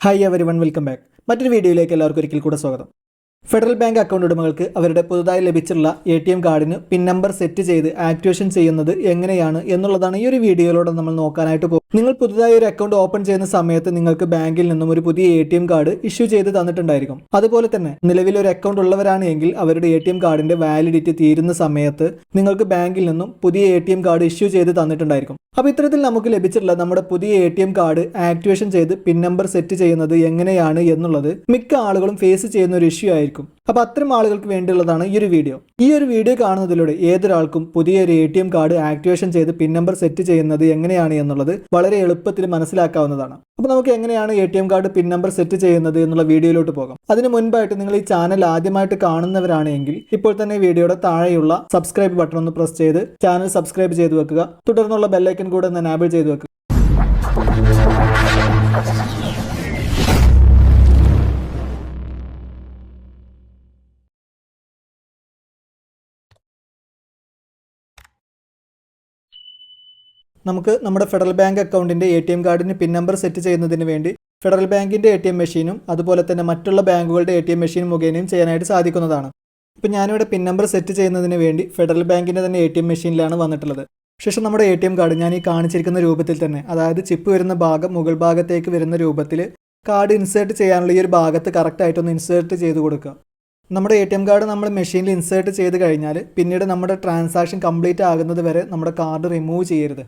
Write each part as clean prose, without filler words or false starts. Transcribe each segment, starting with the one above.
Hi everyone, welcome back. മറ്റൊരു വീഡിയോയിലേക്ക് എല്ലാവർക്കും ഒരിക്കൽ കൂടെ സ്വാഗതം. ഫെഡറൽ ബാങ്ക് അക്കൗണ്ട് ഉടമകൾക്ക് അവരുടെ പുതുതായി ലഭിച്ചിട്ടുള്ള ATM കാർഡിന് പിൻ നമ്പർ സെറ്റ് ചെയ്ത് ആക്ടിവേഷൻ ചെയ്യുന്നത് എങ്ങനെയാണ് എന്നുള്ളതാണ് ഈ ഒരു വീഡിയോയിലൂടെ നമ്മൾ നോക്കാനായിട്ട് പോകും. നിങ്ങൾ പുതുതായി ഒരു അക്കൗണ്ട് ഓപ്പൺ ചെയ്യുന്ന സമയത്ത് നിങ്ങൾക്ക് ബാങ്കിൽ നിന്നും ഒരു പുതിയ ATM കാർഡ് ഇഷ്യൂ ചെയ്ത് തന്നിട്ടുണ്ടായിരിക്കും. അതുപോലെ തന്നെ നിലവിൽ ഒരു അക്കൗണ്ട് ഉള്ളവരാണ് എങ്കിൽ അവരുടെ ATM കാർഡിന്റെ വാലിഡിറ്റി തീരുന്ന സമയത്ത് നിങ്ങൾക്ക് ബാങ്കിൽ നിന്നും പുതിയ ATM കാർഡ് ഇഷ്യൂ ചെയ്ത് തന്നിട്ടുണ്ടായിരിക്കും. അപ്പോൾ ഇത്തരത്തിൽ നമുക്ക് ലഭിച്ചിട്ടുള്ള നമ്മുടെ പുതിയ ATM കാർഡ് ആക്ടിവേഷൻ ചെയ്ത് പിൻ നമ്പർ സെറ്റ് ചെയ്യുന്നത് എങ്ങനെയാണ് എന്നുള്ളത് മിക്ക ആളുകളും ഫേസ് ചെയ്യുന്ന ഒരു ഇഷ്യൂ ആയിരിക്കും. അപ്പോൾ അത്തരം ആളുകൾക്ക് വേണ്ടിയുള്ളതാണ് ഈ ഒരു വീഡിയോ. ഈ ഒരു വീഡിയോ കാണുന്നതിലൂടെ ഏതൊരാൾക്കും പുതിയൊരു ATM കാർഡ് ആക്ടിവേഷൻ ചെയ്ത് പിൻ നമ്പർ സെറ്റ് ചെയ്യുന്നത് എങ്ങനെയാണ് എന്നുള്ളത് വളരെ എളുപ്പത്തിൽ മനസ്സിലാക്കാവുന്നതാണ്. അപ്പോൾ നമുക്ക് എങ്ങനെയാണ് ATM card pin number set ചെയ്യുന്നത് എന്നുള്ള വീഡിയോയിലോട്ട് പോകാം. അതിന് മുൻപായിട്ട് നിങ്ങൾ ഈ ചാനൽ ആദ്യമായിട്ട് കാണുന്നവരാണെങ്കിൽ ഇപ്പോൾ തന്നെ വീഡിയോയുടെ താഴെയുള്ള സബ്സ്ക്രൈബ് ബട്ടൺ ഒന്ന് പ്രസ് ചെയ്ത് ചാനൽ സബ്സ്ക്രൈബ് ചെയ്ത് വെക്കുക. തുടർന്നുള്ള ബെല്ലൈക്കൻ കൂടെ ഒന്ന് എനാബിൾ ചെയ്ത് വെക്കുക. നമുക്ക് നമ്മുടെ ഫെഡറൽ ബാങ്ക് അക്കൗണ്ടിൻ്റെ ATM കാർഡിന് പിൻ നമ്പർ സെറ്റ് ചെയ്യുന്നതിന് വേണ്ടി ഫെഡറൽ ബാങ്കിൻ്റെ ATM മെഷീനും അതുപോലെ തന്നെ മറ്റുള്ള ബാങ്കുകളുടെ ATM മെഷീൻ മുഖേനയും ചെയ്യാനായിട്ട് സാധിക്കുന്നതാണ്. ഇപ്പോൾ ഞാനിവിടെ പിൻ നമ്പർ സെറ്റ് ചെയ്യുന്നതിന് വേണ്ടി ഫെഡറൽ ബാങ്കിൻ്റെ തന്നെ ATM മെഷീനിലാണ് വന്നിട്ടുള്ളത്. ശേഷം നമ്മുടെ ATM കാർഡ് ഞാൻ ഈ കാണിച്ചിരിക്കുന്ന രൂപത്തിൽ തന്നെ, അതായത് ചിപ്പ് വരുന്ന ഭാഗം മുകൾ ഭാഗത്തേക്ക് വരുന്ന രൂപത്തിൽ കാർഡ് ഇൻസേർട്ട് ചെയ്യാനുള്ള ഈ ഒരു ഭാഗത്ത് കറക്റ്റായിട്ടൊന്ന് ഇൻസേർട്ട് ചെയ്ത് കൊടുക്കുക. നമ്മുടെ ATM കാർഡ് നമ്മൾ മെഷീനിൽ ഇൻസേർട്ട് ചെയ്ത് കഴിഞ്ഞാൽ പിന്നീട് നമ്മുടെ ട്രാൻസാക്ഷൻ കംപ്ലീറ്റ് ആകുന്നത് വരെ നമ്മുടെ കാർഡ് റിമൂവ് ചെയ്യരുത്.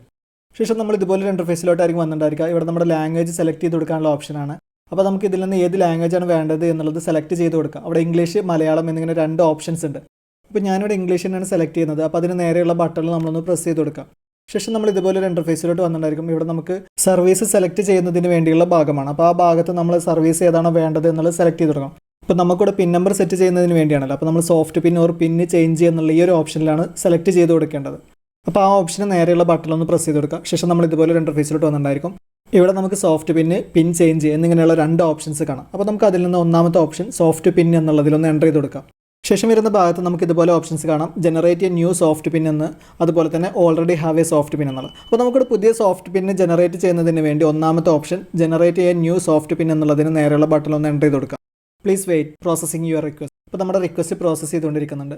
ശേഷം നമ്മൾ ഇതുപോലൊരു ഇൻ്റർഫേസിലോട്ടായിരിക്കും വന്നിട്ടുണ്ടായിരിക്കുക. ഇവിടെ നമ്മുടെ ലാംഗ്വേജ് സെലക്ട് ചെയ്ത് കൊടുക്കാനുള്ള ഓപ്ഷനാണ്. അപ്പോൾ നമുക്ക് ഇതിൽ നിന്ന് ഏത് ലാംഗ്വേജാണ് വേണ്ടത് എന്നുള്ളത് സെലക്ട് ചെയ്ത് കൊടുക്കുക. അവിടെ ഇംഗ്ലീഷ്, മലയാളം എന്നിങ്ങനെ 2 ഓപ്ഷൻസ് ഉണ്ട്. അപ്പോൾ ഞാനിവിടെ ഇംഗ്ലീഷ് തന്നെയാണ് സെലക്ട് ചെയ്യുന്നത്. അപ്പോൾ അതിന് നേരെയുള്ള ബട്ടണിൽ നമ്മളൊന്ന് പ്രസ് ചെയ്ത് കൊടുക്കാം. ശേഷം നമ്മൾ ഇതുപോലൊരു ഇൻ്റർഫേസിലോട്ട് വന്നിട്ടുണ്ടായിരിക്കും. ഇവിടെ നമുക്ക് സർവീസ് സെലക്ട് ചെയ്യുന്നതിന് വേണ്ടിയുള്ള ഭാഗമാണ്. അപ്പോൾ ആ ഭാഗത്ത് നമ്മൾ സർവീസ് ഏതാണോ വേണ്ടത് എന്നുള്ളത് സെലക്ട് ചെയ്ത് കൊടുക്കാം. ഇപ്പോൾ നമുക്കിവിടെ പിൻ നമ്പർ സെറ്റ് ചെയ്യുന്നതിന് വേണ്ടിയാണല്ലോ. അപ്പോൾ നമ്മൾ soft pin or pin change എന്നുള്ള ഈ ഒരു ഓപ്ഷനിലാണ് സെലക്ട് ചെയ്ത് കൊടുക്കേണ്ടത്. അപ്പോൾ ആ ഓപ്ഷന് നേരെയുള്ള ബട്ടണൊന്ന് പ്രസ് ചെയ്ത് കൊടുക്കുക. ശേഷം നമ്മൾ ഇതുപോലെ ഒരു ഇൻ്റർഫേസിലോട്ട് വന്നിട്ടുണ്ടായിരിക്കും. ഇവിടെ നമുക്ക് സോഫ്റ്റ് പിന്ന്, പിൻ ചേഞ്ച് എന്നിങ്ങനെയുള്ള 2 ഓപ്ഷൻസ് കാണാം. അപ്പോൾ നമുക്ക് അതിൽ നിന്ന് ഒന്നാമത്തെ ഓപ്ഷൻ സോഫ്റ്റ് പിൻ എന്നുള്ളതിലൊന്ന് എൻ്റർ ചെയ്ത് കൊടുക്കാം. ശേഷം വരുന്ന ഭാഗത്ത് നമുക്ക് ഇതുപോലെ ഓപ്ഷൻസ് കാണാം. ജനറേറ്റ് എ ന്യൂ സോഫ്റ്റ് പിൻ എന്ന്, അതുപോലെ തന്നെ ഓൾറെഡി ഹാവ് എ സോഫ്റ്റ് പിൻ എന്നുള്ളത്. അപ്പോൾ നമുക്കിവിടെ പുതിയ സോഫ്റ്റ് പിന്ന് ജനറേറ്റ് ചെയ്യുന്നതിന് വേണ്ടി ഒന്നാമത്തെ option generate a new soft pin എന്നുള്ളതിന് നേരെയുള്ള ബട്ടണൊന്ന് എൻ്റർ ചെയ്ത് കൊടുക്കാം. Please wait processing your request. അപ്പോൾ നമ്മുടെ റിക്വസ്റ്റ് പ്രോസസ്സ് ചെയ്തുകൊണ്ടിരിക്കുന്നുണ്ട്.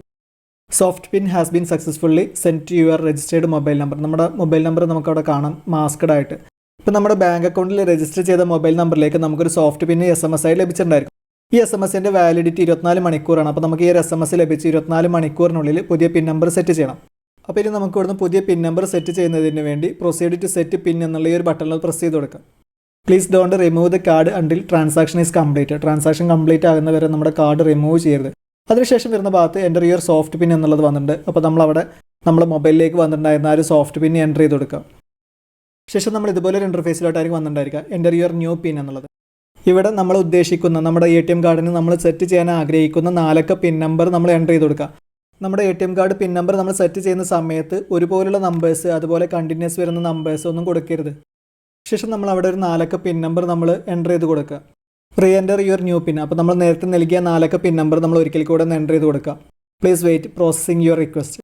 Soft pin has been successfully send to your registered mobile number. നമ്മുടെ മൊബൈൽ നമ്പർ നമുക്കവിടെ കാണാം മാസ്ക്ഡ് ആയിട്ട്. ഇപ്പോൾ നമ്മുടെ ബാങ്ക് അക്കൗണ്ടിൽ രജിസ്റ്റർ ചെയ്ത മൊബൈൽ നമ്പറിലേക്ക് നമുക്കൊരു സോഫ്റ്റ് പിൻ SMS ആയി ലഭിച്ചിട്ടുണ്ടായിരിക്കും. ഈ SMSൻ്റെ വാലിഡിറ്റി 24 മണിക്കൂറാണ്. അപ്പോൾ നമുക്ക് ഈ ഒരു SMS ലഭിച്ച് 24 മണിക്കൂറിനുള്ളിൽ പുതിയ പിൻ നമ്പർ സെറ്റ് ചെയ്യണം. അപ്പോൾ ഇനി നമുക്ക് ഇവിടുന്ന് പുതിയ പിൻ നമ്പർ സെറ്റ് ചെയ്യുന്നതിന് വേണ്ടി പ്രൊസീഡ് ടു സെറ്റ് പിൻ എന്നുള്ള ഈ ഒരു ബട്ടണിൽ പ്രസ് ചെയ്ത് കൊടുക്കാം. Please don't remove the card until transaction is complete. Transaction complete ആകുന്നവരെ നമ്മുടെ കാർഡ് റിമൂവ് ചെയ്യരുത്. അതിനുശേഷം വരുന്ന ഭാഗത്ത് എൻ്റർ യുവർ സോഫ്റ്റ് പിൻ എന്നുള്ളത് വന്നിട്ടുണ്ട്. അപ്പോൾ നമ്മളവിടെ നമ്മുടെ മൊബൈലിലേക്ക് വന്നിട്ടുണ്ടായിരുന്ന ആ ഒരു സോഫ്റ്റ് പിൻ എൻ്റർ ചെയ്ത് കൊടുക്കാം. ശേഷം നമ്മൾ ഇതുപോലെ ഒരു ഇൻ്റർഫേസിലോട്ടായിരിക്കും വന്നിട്ടുണ്ടായിരിക്കുക. എൻ്റർ യുവർ ന്യൂ പിൻ എന്നുള്ളത്. ഇവിടെ നമ്മൾ ഉദ്ദേശിക്കുന്ന നമ്മുടെ ATM കാർഡിന് നമ്മൾ സെറ്റ് ചെയ്യാൻ ആഗ്രഹിക്കുന്ന 4 അക്ക പിൻ നമ്പർ നമ്മൾ എൻ്റർ ചെയ്ത് കൊടുക്കുക. നമ്മുടെ ATM കാർഡ് പിൻ നമ്പർ നമ്മൾ സെറ്റ് ചെയ്യുന്ന സമയത്ത് ഒരുപോലുള്ള നമ്പേഴ്സ്, അതുപോലെ കണ്ടിന്യൂസ് വരുന്ന നമ്പേഴ്സ് ഒന്നും കൊടുക്കരുത്. ശേഷം നമ്മൾ അവിടെ ഒരു 4 അക്ക പിൻ നമ്പർ നമ്മൾ എൻ്റർ ചെയ്ത് കൊടുക്കുക. റീ എൻ്റർ യുവർ ന്യൂ പിൻ. അപ്പോൾ നമ്മൾ നേരത്തെ നൽകിയ 4 അക്ക പിൻ നമ്പർ നമ്മൾ ഒരിക്കൽ കൂടെ ഒന്ന് എൻ്റർ ചെയ്ത് കൊടുക്കുക. Please wait processing your request.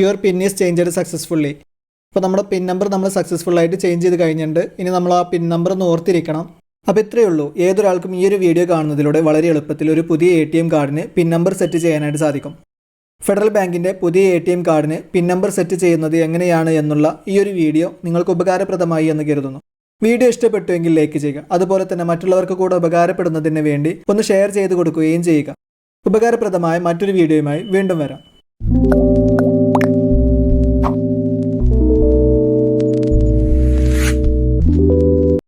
Your PIN is changed successfully. അപ്പോൾ നമ്മുടെ പിൻ നമ്പർ നമ്മൾ സക്സസ്ഫുള്ളായിട്ട് ചേഞ്ച് ചെയ്ത് കഴിഞ്ഞിട്ടുണ്ട്. ഇനി നമ്മൾ ആ പിൻ നമ്പർ ഒന്ന് ഓർത്തിരിക്കണം. അപ്പോൾ ഇത്രയേ ഉള്ളൂ. ഏതൊരാൾക്കും ഈ ഒരു വീഡിയോ കാണുന്നതിലൂടെ വളരെ എളുപ്പത്തിൽ ഒരു പുതിയ ATM കാർഡിന് പിൻ നമ്പർ സെറ്റ് ചെയ്യാനായിട്ട് സാധിക്കും. ഫെഡറൽ ബാങ്കിൻ്റെ പുതിയ ATM കാർഡിന് പിൻ നമ്പർ സെറ്റ് ചെയ്യുന്നത് എങ്ങനെയാണ് എന്നുള്ള ഈ ഒരു വീഡിയോ നിങ്ങൾക്ക് ഉപകാരപ്രദമായി എന്ന് കരുതുന്നു. വീഡിയോ ഇഷ്ടപ്പെട്ടുവെങ്കിൽ ലൈക്ക് ചെയ്യുക. അതുപോലെ തന്നെ മറ്റുള്ളവർക്ക് കൂടെ ഉപകാരപ്പെടുന്നതിന് വേണ്ടി ഒന്ന് ഷെയർ ചെയ്ത് കൊടുക്കുകയും ചെയ്യുക. ഉപകാരപ്രദമായ മറ്റൊരു വീഡിയോയുമായി വീണ്ടും വരാം.